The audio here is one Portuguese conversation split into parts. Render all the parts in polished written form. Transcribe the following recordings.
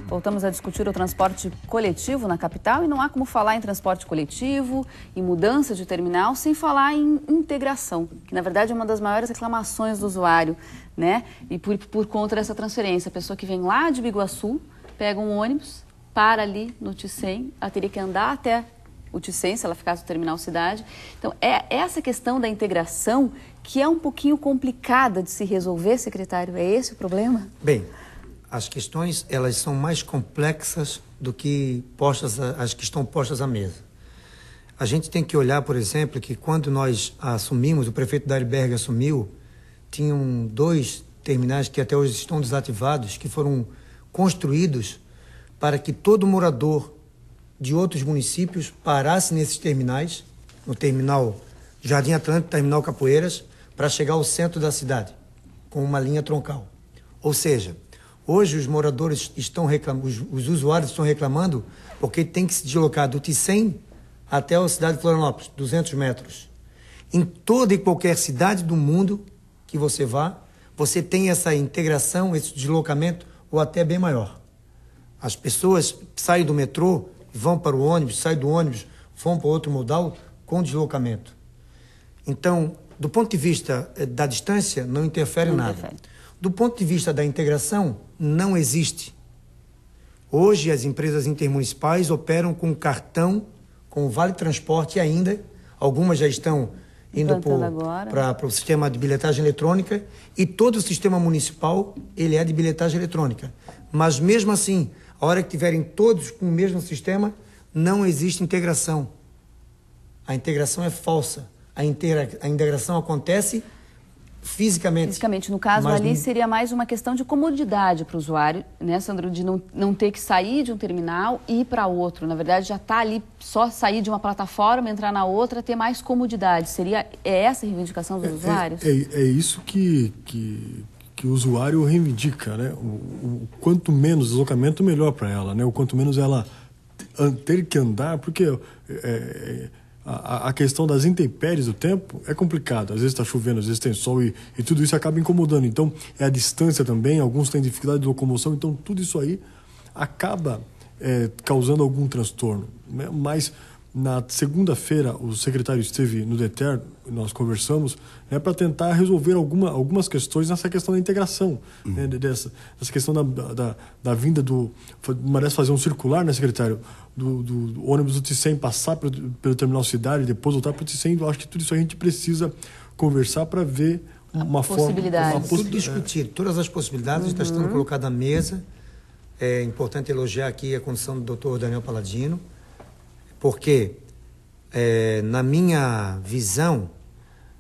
Voltamos a discutir o transporte coletivo na capital e não há como falar em transporte coletivo, em mudança de terminal, sem falar em integração, que na verdade é uma das maiores reclamações do usuário, né? E por conta dessa transferência, a pessoa que vem lá de Biguaçu, pega um ônibus, para ali no Ticem, ela teria que andar até o Ticem, se ela ficasse no terminal cidade. Então, é essa questão da integração que é um pouquinho complicada de se resolver, secretário. É esse o problema? Bem, as questões, elas são mais complexas do que as que estão postas à mesa. A gente tem que olhar, por exemplo, que quando nós assumimos, o prefeito Dário Berg assumiu, tinham 2 terminais que até hoje estão desativados, que foram construídos para que todo morador de outros municípios parasse nesses terminais, no terminal Jardim Atlântico, terminal Capoeiras, para chegar ao centro da cidade, com uma linha troncal. Ou seja, hoje os moradores estão reclamando, os usuários estão reclamando porque tem que se deslocar do Ticem até a cidade de Florianópolis, 200 metros. Em toda e qualquer cidade do mundo que você vá, você tem essa integração, esse deslocamento, ou até bem maior. As pessoas saem do metrô, vão para o ônibus, saem do ônibus, vão para outro modal com deslocamento. Então, do ponto de vista da distância, não interfere nada. Do ponto de vista da integração, não existe. Hoje, as empresas intermunicipais operam com cartão, com Vale Transporte ainda. Algumas já estão indo para o sistema de bilhetagem eletrônica, e todo o sistema municipal ele é de bilhetagem eletrônica. Mas, mesmo assim, a hora que tiverem todos com o mesmo sistema, não existe integração. A integração é falsa. A integração acontece fisicamente. Fisicamente. No caso ali, seria mais uma questão de comodidade para o usuário, né, Sandro? De não ter que sair de um terminal e ir para outro. Na verdade, já está ali, só sair de uma plataforma, entrar na outra, ter mais comodidade. É essa a reivindicação dos usuários? É isso que o usuário reivindica, né? O quanto menos deslocamento, melhor para ela, né? O quanto menos ela ter que andar, porque a questão das intempéries do tempo é complicado. Às vezes está chovendo, às vezes tem sol e tudo isso acaba incomodando. Então, é a distância também, alguns têm dificuldade de locomoção, então tudo isso aí acaba causando algum transtorno, né? Mas na segunda-feira o secretário esteve no DETER, nós conversamos, né, para tentar resolver algumas questões nessa questão da integração, né, dessa questão da vinda merece fazer um circular, né, secretário, do ônibus do Ticem passar pelo terminal cidade e depois voltar para o Ticem. Eu acho que tudo isso a gente precisa conversar para ver uma possibilidade. Tudo discutir, todas as possibilidades estão sendo colocadas à mesa. É importante elogiar aqui a condição do Dr. Daniel Paladino, porque, na minha visão,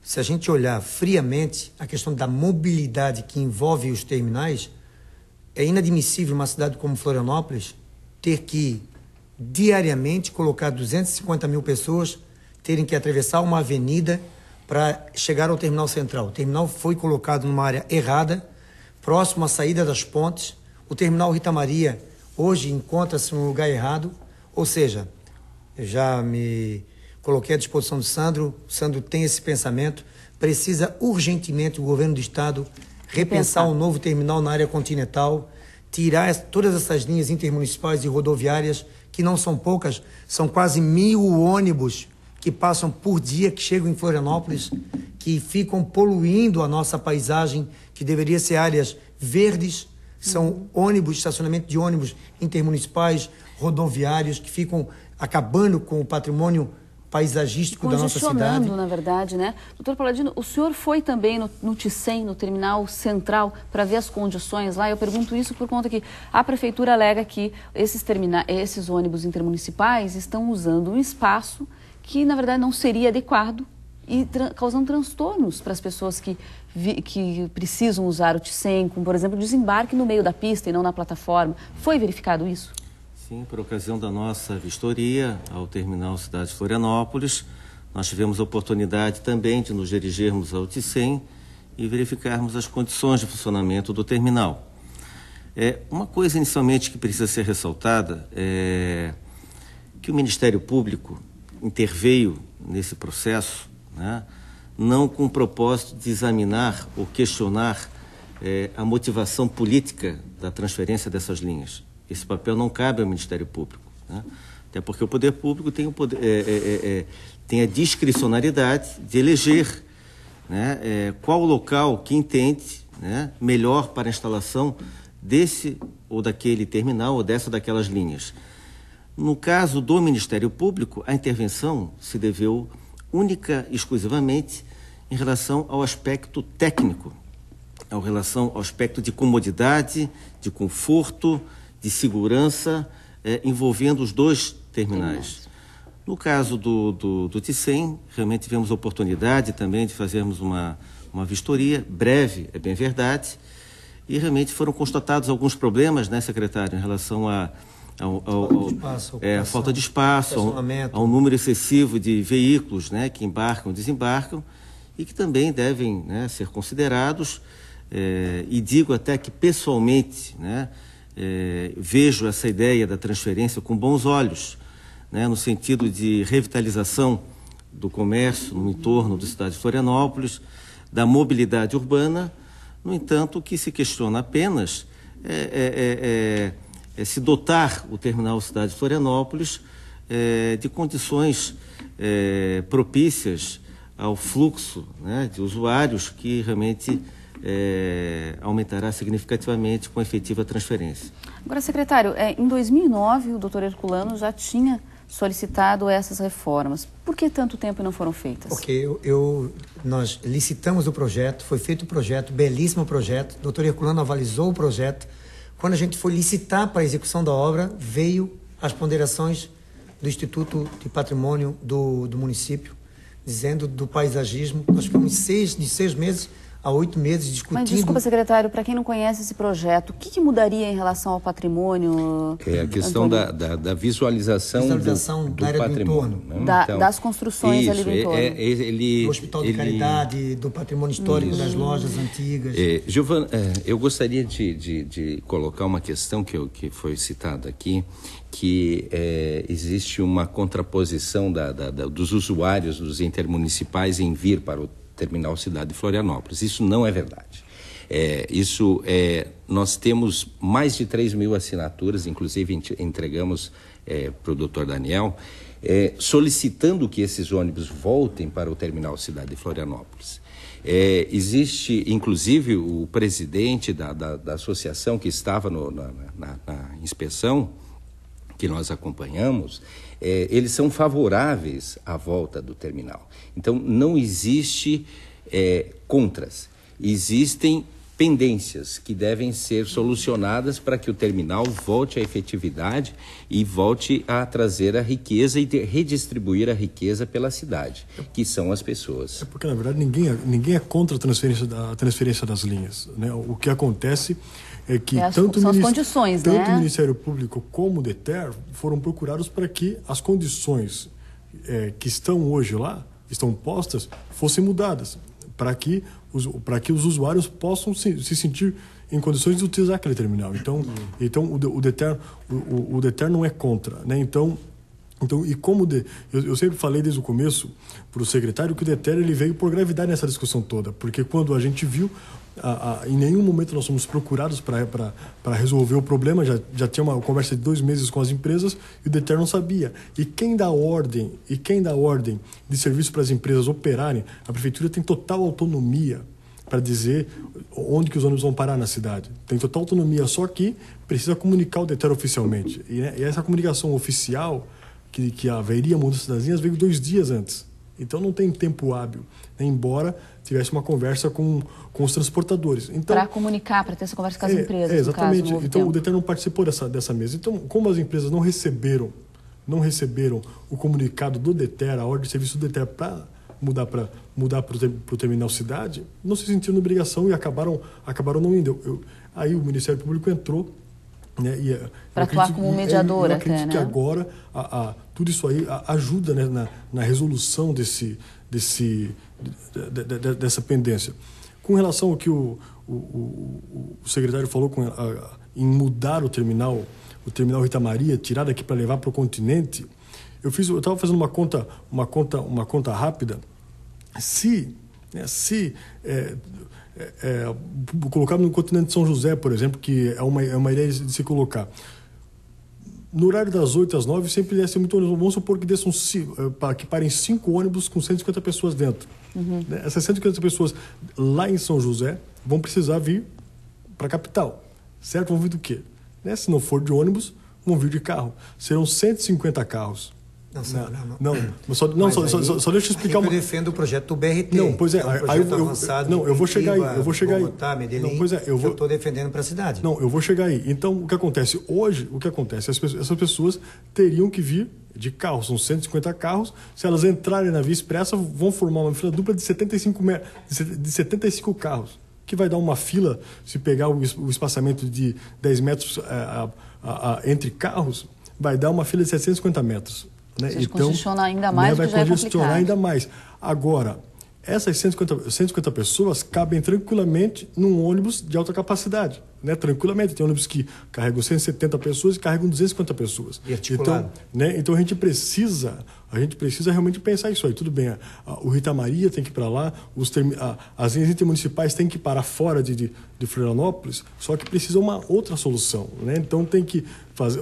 se a gente olhar friamente a questão da mobilidade que envolve os terminais, é inadmissível uma cidade como Florianópolis ter que, diariamente, colocar 250 mil pessoas terem que atravessar uma avenida para chegar ao terminal central. O terminal foi colocado numa área errada, próximo à saída das pontes. O terminal Rita Maria hoje encontra-se num lugar errado, ou seja, eu já me coloquei à disposição do Sandro. O Sandro tem esse pensamento. Precisa urgentemente o governo do estado repensar um novo terminal na área continental, tirar todas essas linhas intermunicipais e rodoviárias, que não são poucas, são quase 1.000 ônibus que passam por dia, que chegam em Florianópolis, que ficam poluindo a nossa paisagem, que deveria ser áreas verdes. São ônibus, estacionamento de ônibus intermunicipais, rodoviários, que ficam acabando com o patrimônio paisagístico da nossa cidade. Congestionando, na verdade, né? Doutor Paladino, o senhor foi também no Ticem, no terminal central, para ver as condições lá? Eu pergunto isso por conta que a prefeitura alega que esses ônibus intermunicipais estão usando um espaço que, na verdade, não seria adequado e causando transtornos para as pessoas que precisam usar o Ticem, como, por exemplo, desembarque no meio da pista e não na plataforma. Foi verificado isso? Sim, por ocasião da nossa vistoria ao terminal Cidade de Florianópolis, nós tivemos a oportunidade também de nos dirigirmos ao Ticem e verificarmos as condições de funcionamento do terminal. Uma coisa inicialmente que precisa ser ressaltada é que o Ministério Público interveio nesse processo, né, não com o propósito de examinar ou questionar a motivação política da transferência dessas linhas. Esse papel não cabe ao Ministério Público, né? Até porque o poder público tem, tem a discricionariedade de eleger, né, qual o local que entende, né, melhor para a instalação desse ou daquele terminal ou dessa ou daquelas linhas. No caso do Ministério Público, a intervenção se deveu única e exclusivamente em relação ao aspecto técnico, em relação ao aspecto de comodidade, de conforto, de segurança, envolvendo os dois terminais. No caso do Ticem, realmente tivemos a oportunidade também de fazermos uma vistoria breve, é bem verdade, e realmente foram constatados alguns problemas, né, secretário, em relação à falta de espaço, ao número excessivo de veículos, né, que embarcam e desembarcam, e que também devem, né, ser considerados, e digo até que pessoalmente, né, vejo essa ideia da transferência com bons olhos, né, no sentido de revitalização do comércio no entorno da cidade de Florianópolis, da mobilidade urbana. No entanto, o que se questiona apenas é se dotar o terminal Cidade de Florianópolis de condições propícias ao fluxo, né, de usuários que realmente aumentará significativamente com a efetiva transferência. Agora, secretário, em 2009 o doutor Herculano já tinha solicitado essas reformas. Por que tanto tempo não foram feitas? Porque nós licitamos o projeto, foi feito o projeto, belíssimo projeto, o doutor Herculano avalizou o projeto. Quando a gente foi licitar para a execução da obra, veio as ponderações do Instituto de Patrimônio do município, dizendo do paisagismo. Nós ficamos de 6 meses a 8 meses discutindo. Mas desculpa, secretário, para quem não conhece esse projeto, o que mudaria em relação ao patrimônio? A questão da visualização do área patrimônio. Do entorno. Né? Das construções ali do entorno. Do Hospital de Caridade, do patrimônio histórico das lojas antigas. Giovana, eu gostaria de colocar uma questão que foi citada aqui, que existe uma contraposição dos usuários dos intermunicipais em vir para o Terminal Cidade de Florianópolis. Isso não é verdade. Nós temos mais de 3.000 assinaturas, inclusive entregamos para o doutor Daniel, solicitando que esses ônibus voltem para o Terminal Cidade de Florianópolis. Existe, inclusive, o presidente da associação que estava na inspeção, que nós acompanhamos, eles são favoráveis à volta do terminal. Então, não existe contras. Existem pendências que devem ser solucionadas para que o terminal volte à efetividade e volte a trazer a riqueza e redistribuir a riqueza pela cidade, que são as pessoas. Porque, na verdade, ninguém é contra a transferência das linhas, né? O que acontece é que tanto o Ministério Público como o DETER foram procurados para que as condições que estão hoje lá, estão postas, fossem mudadas, para que os usuários possam se sentir em condições de utilizar aquele terminal. Então o DETER não é contra, né? Então, e como eu sempre falei desde o começo para o secretário que o DETER ele veio por gravidade nessa discussão toda, porque quando a gente viu, em nenhum momento nós fomos procurados para resolver o problema, já tinha uma conversa de 2 meses com as empresas e o DETER não sabia. E quem dá ordem de serviço para as empresas operarem, a prefeitura tem total autonomia para dizer onde que os ônibus vão parar na cidade. Tem total autonomia, só que precisa comunicar o DETER oficialmente. E essa comunicação oficial, que haveria mudança das linhas, veio 2 dias antes. Então não tem tempo hábil, né? Embora tivesse uma conversa com os transportadores. Então, para comunicar, para ter essa conversa com as empresas. Exatamente. No caso, então o DETER não participou dessa mesa. Então, como as empresas não receberam o comunicado do DETER, a ordem de serviço do DETER para mudar para o Terminal Cidade, não se sentiram na obrigação e acabaram não indo. Aí o Ministério Público entrou, né, para atuar como mediador. Eu acredito que agora tudo isso aí ajuda, né, na resolução dessa pendência. Com relação ao que o secretário falou em mudar o terminal Rita Maria, tirar daqui para levar para o continente, eu estava fazendo uma conta rápida. Se colocar no continente de São José, por exemplo, que é uma ideia de se colocar, no horário das 8 às 9 sempre ia ser muito ônibus. Vamos supor que que parem 5 ônibus com 150 pessoas dentro. Essas 150 pessoas lá em São José vão precisar vir para a capital, certo? Vão vir do quê? Né? Se não for de ônibus, vão vir de carro. Serão 150 carros. Só deixa eu explicar Eu defendo o projeto do BRT. Não, pois é. Eu vou chegar aí. Bogotá, Medellín, não, pois é, eu estou defendendo para a cidade. Não, eu vou chegar aí. Então, o que acontece? Hoje, essas pessoas teriam que vir de carro. São 150 carros. Se elas entrarem na Via Expressa, vão formar uma fila dupla de 75 carros, que vai dar uma fila, se pegar o espaçamento de 10 metros entre carros, vai dar uma fila de 750 metros. Né? Então, congestiona ainda mais, vai que já é congestionar ainda mais. Agora, essas 150 pessoas cabem tranquilamente num ônibus de alta capacidade. Né? Tranquilamente. Tem ônibus que carregam 170 pessoas e carregam 250 pessoas. E articulado. Então a gente precisa realmente pensar isso aí. Tudo bem, o Rita Maria tem que ir para lá, as linhas intermunicipais têm que parar fora de Florianópolis, só que precisa uma outra solução. Né? Então tem que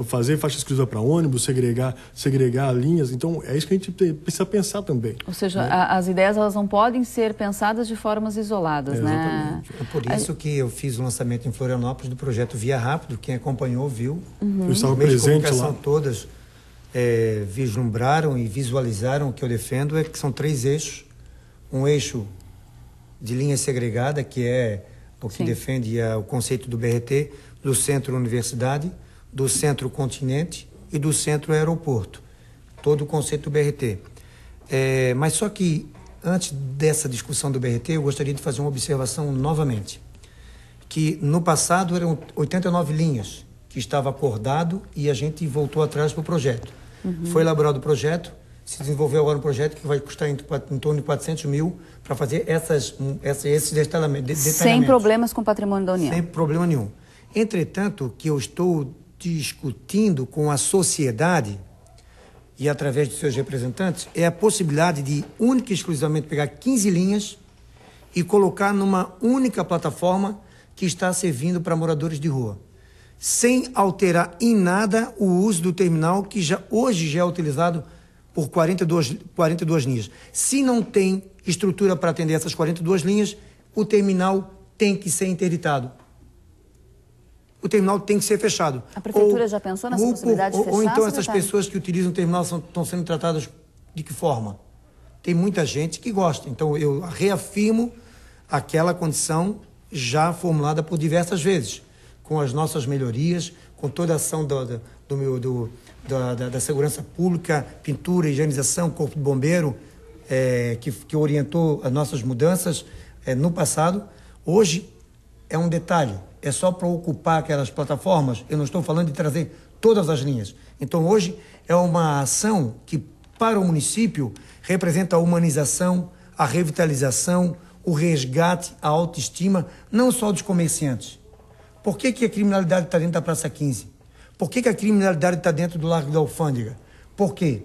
fazer faixa exclusiva para ônibus, segregar linhas. Então é isso que a gente precisa pensar também. Ou seja, né? As ideias elas não podem ser pensadas de formas isoladas, né? É por isso que eu fiz o lançamento em Florianópolis do projeto Via Rápido. Quem acompanhou viu. Eu estava presente lá. Todas vislumbraram e visualizaram o que eu defendo, que são 3 eixos. Um eixo de linha segregada, que é o que defende o conceito do BRT, do centro universidade, do centro continente e do centro aeroporto. Todo o conceito do BRT. Mas só que, antes dessa discussão do BRT, eu gostaria de fazer uma observação novamente. Que no passado eram 89 linhas que estava acordado e a gente voltou atrás para o projeto. Foi elaborado o projeto, se desenvolveu agora um projeto que vai custar em torno de 400 mil para fazer esses detalhamentos. Sem problemas com o patrimônio da União. Sem problema nenhum. Entretanto, que eu estou discutindo com a sociedade e através de seus representantes é a possibilidade de única e exclusivamente pegar 15 linhas e colocar numa única plataforma que está servindo para moradores de rua, sem alterar em nada o uso do terminal que hoje já é utilizado por 42 linhas. Se não tem estrutura para atender essas 42 linhas, o terminal tem que ser interditado. O terminal tem que ser fechado. A prefeitura já pensou nessa possibilidade de fechar? Ou então essas pessoas que utilizam o terminal estão sendo tratadas de que forma? Tem muita gente que gosta. Então eu reafirmo aquela condição já formulada por diversas vezes, com as nossas melhorias, com toda a ação da segurança pública, pintura, higienização, corpo de bombeiro, que orientou as nossas mudanças no passado. Hoje é um detalhe, é só para ocupar aquelas plataformas. Eu não estou falando de trazer todas as linhas. Então hoje é uma ação que para o município representa a humanização, a revitalização, o resgate, a autoestima, não só dos comerciantes. Por que a criminalidade está dentro da Praça 15? Por que a criminalidade está dentro do Largo da Alfândega? Porque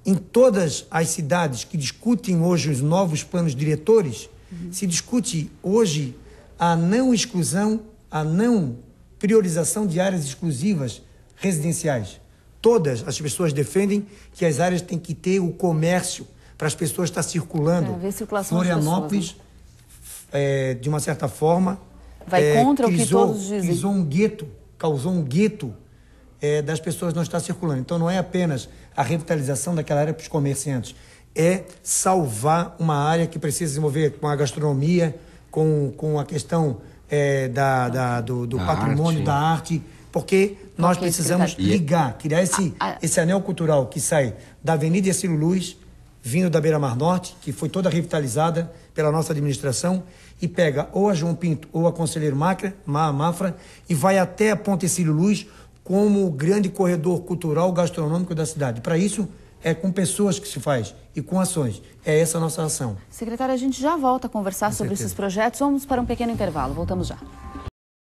em todas as cidades que discutem hoje os novos planos diretores, se discute hoje a não exclusão, a não priorização de áreas exclusivas residenciais. Todas as pessoas defendem que as áreas têm que ter o comércio para as pessoas estar circulando. Florianópolis, de uma certa forma, vai contra o que todos dizem. Causou um gueto das pessoas não estar circulando. Então não é apenas a revitalização daquela área para os comerciantes, é salvar uma área que precisa desenvolver com a gastronomia, com a questão do patrimônio, da arte, porque nós precisamos criar esse anel cultural que sai da Avenida Ercílio Luz, vindo da Beira-Mar Norte, que foi toda revitalizada pela nossa administração, e pega ou a João Pinto ou a Conselheiro Mafra e vai até a Ponte Ercílio Luz como o grande corredor cultural gastronômico da cidade. Para isso, é com pessoas que se faz e com ações. É essa a nossa ação. Secretário, a gente já volta a conversar sobre esses projetos. Vamos para um pequeno intervalo. Voltamos já.